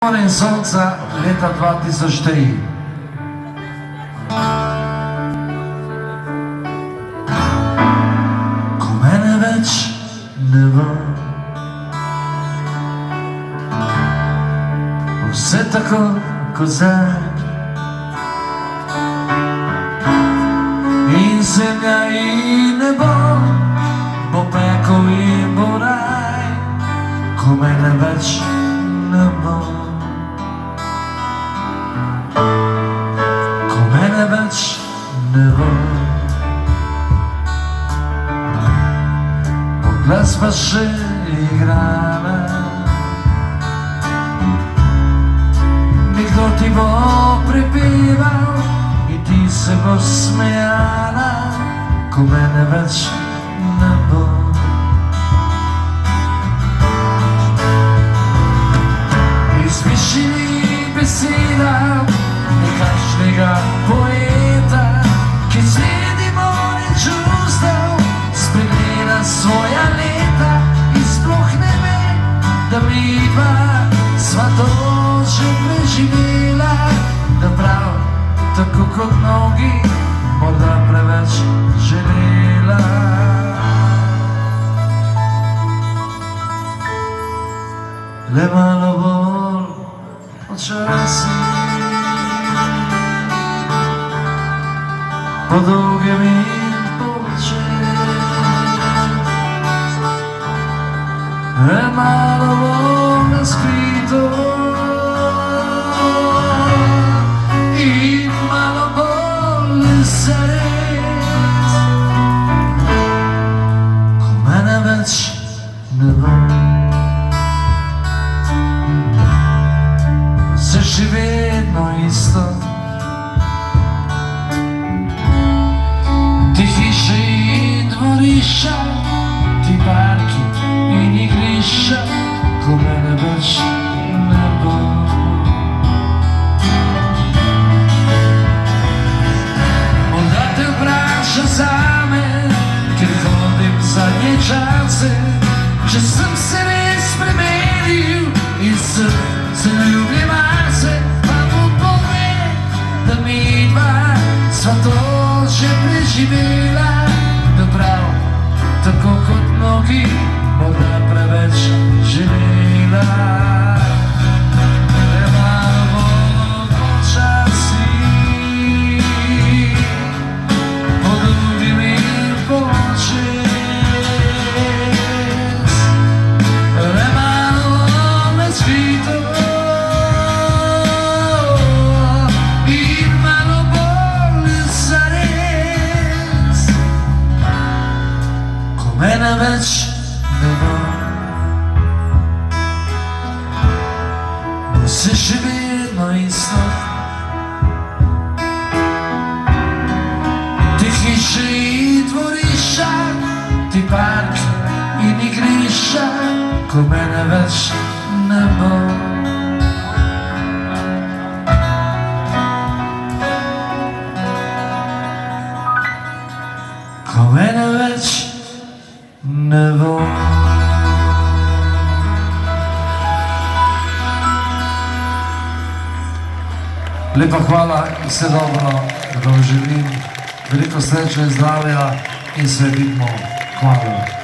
In sonca leta 2003. Ko mene več ne bo, vse tako kot zdaj, in zemlja in nebo, bo pekel in bo raj. Ko mene več ne bo, mene več ne bo, bo glasba še igrala, nekdo ti bo prepeval in ti se bo smejala. Ko mene več ne bo, izmišljenih besedah nekakšnega poeta, ki sredi morja čustev spregleda svoja leta in sploh ne ve, da midva sva to že preživela, da prav tako kot mnogi morda preveč želela. Le malo bolj počasi, po dolgem in počet, malo bolj naskrito in malo bolj zares. Ko mene več ne bo, se še vedno isto, ti hiše in dvorišča, ti parki in igrišča. Ko mene več ne bo, morda te vpraša zame, ker hodim zadnje čase, če sem se res spremenil in sem zaljubljena se, pa mu pove, da midva sva to že preživela, da prav tako kot mnogi morda preveč želela. Le malo bolj počasi, po dolgem in počet, le malo bolj naskrito in malo bolj zares. Ko mene več ne bo, bo se še vedno isto, ti hiše in dvorišča, ti parki in igrišča. Ko mene več ne bo, ko mene več ne bo. Lepa hvala in vse dobro, da vam želim veliko sreče in zdravja in se vidimo. Hvala.